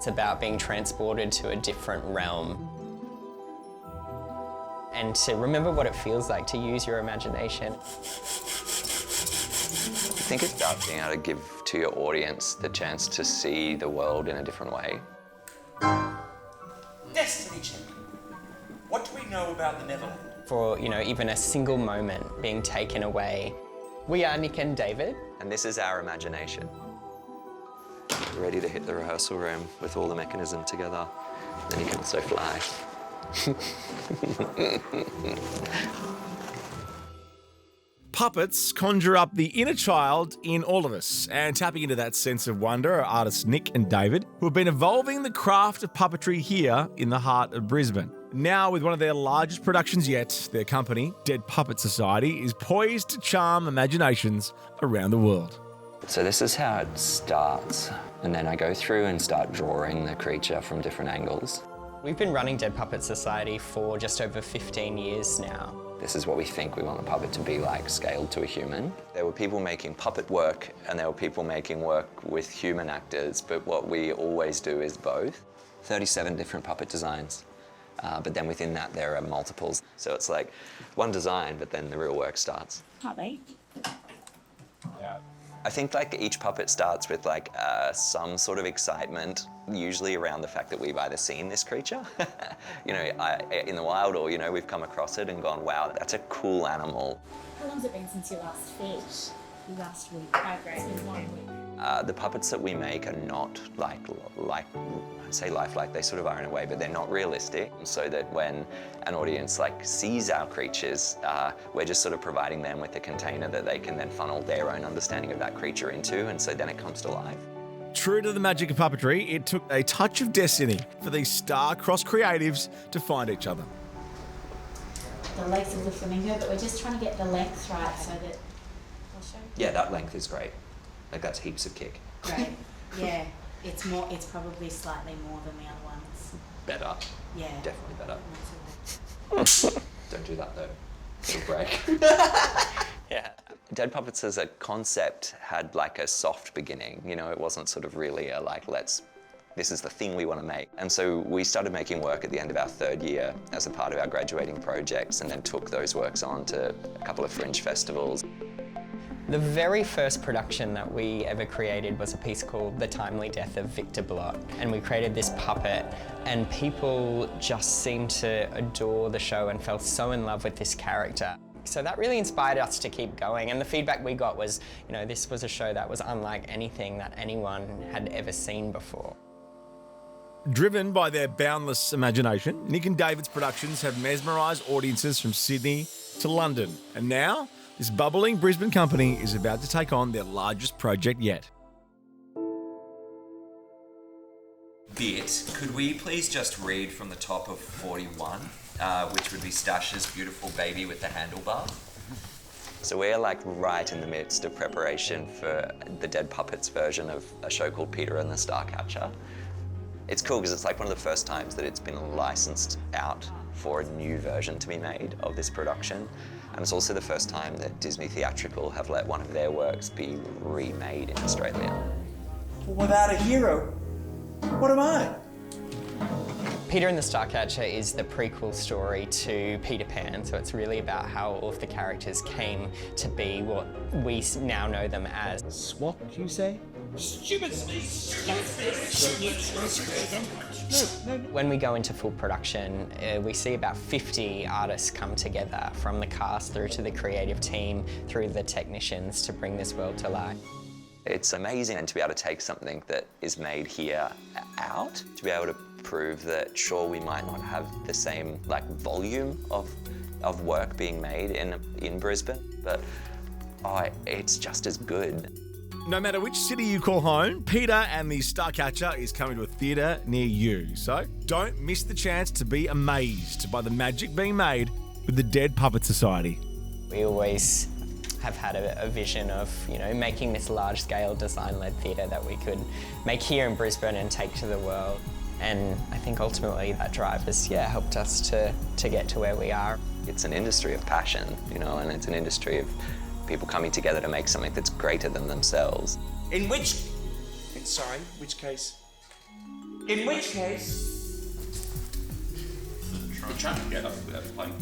It's about being transported to a different realm. And to remember what it feels like to use your imagination. I think it's about being able to give to your audience the chance to see the world in a different way. Destiny check. What do we know about the Neverland? For, even a single moment being taken away. We are Nick and David. And this is our imagination. We're ready to hit the rehearsal room with all the mechanism together. Then you can also fly. Puppets conjure up the inner child in all of us, and tapping into that sense of wonder are artists Nick and David, who have been evolving the craft of puppetry here in the heart of Brisbane. Now, with one of their largest productions yet, their company, Dead Puppet Society, is poised to charm imaginations around the world. So this is how it starts, and then I go through and start drawing the creature from different angles. We've been running Dead Puppet Society for just over 15 years now. This is what we think we want the puppet to be like, scaled to a human. There were people making puppet work, and there were people making work with human actors, but what we always do is both. 37 different puppet designs, but then within that there are multiples. So it's like one design, but then the real work starts. Can't they? Yeah. I think like each puppet starts with like some sort of excitement, usually around the fact that we've either seen this creature, in the wild, or we've come across it and gone, wow, that's a cool animal. How long's it been since you last fished? Last week. Oh, great. It's been 1 week. The puppets that we make are not like I'd say lifelike, they sort of are in a way, but they're not realistic. So that when an audience sees our creatures, we're just sort of providing them with a container that they can then funnel their own understanding of that creature into, and so then it comes to life. True to the magic of puppetry, it took a touch of destiny for these star-crossed creatives to find each other. The legs of the flamingo, but we're just trying to get the length right so that... I'll show you. Yeah, that length is great. That's heaps of kick. Great. Yeah. It's probably slightly more than the other ones. Better. Yeah. Definitely better. Not too bad. Don't do that though. It'll break. Yeah. Dead Puppets as a concept had a soft beginning. It wasn't sort of really a this is the thing we want to make. And so we started making work at the end of our 3rd year as a part of our graduating projects, and then took those works on to a couple of fringe festivals. The very first production that we ever created was a piece called The Timely Death of Victor Blott. And we created this puppet, and people just seemed to adore the show and fell so in love with this character. So that really inspired us to keep going, and the feedback we got was, this was a show that was unlike anything that anyone had ever seen before. Driven by their boundless imagination, Nick and David's productions have mesmerised audiences from Sydney to London. And now, this bubbling Brisbane company is about to take on their largest project yet. Bit, could we please just read from the top of 41, which would be Stash's beautiful baby with the handlebar? So we're right in the midst of preparation for the Dead Puppets version of a show called Peter and the Starcatcher. It's cool because it's one of the first times that it's been licensed out for a new version to be made of this production. And it's also the first time that Disney Theatrical have let one of their works be remade in Australia. Without a hero, what am I? Peter and the Starcatcher is the prequel story to Peter Pan, so it's really about how all of the characters came to be what we now know them as. Swap, you say? When we go into full production, we see about 50 artists come together, from the cast through to the creative team, through the technicians, to bring this world to life. It's amazing, and to be able to take something that is made here out, to be able to prove that, sure, we might not have the same volume of work being made in Brisbane, but it's just as good. No matter which city you call home, Peter and the Starcatcher is coming to a theatre near you. So don't miss the chance to be amazed by the magic being made with the Dead Puppet Society. We always have had a vision of, making this large-scale design-led theatre that we could make here in Brisbane and take to the world. And I think ultimately that drive has, helped us to get to where we are. It's an industry of passion, and it's an industry of people coming together to make something that's greater than themselves. In which case? In which case, Try to get up without playing.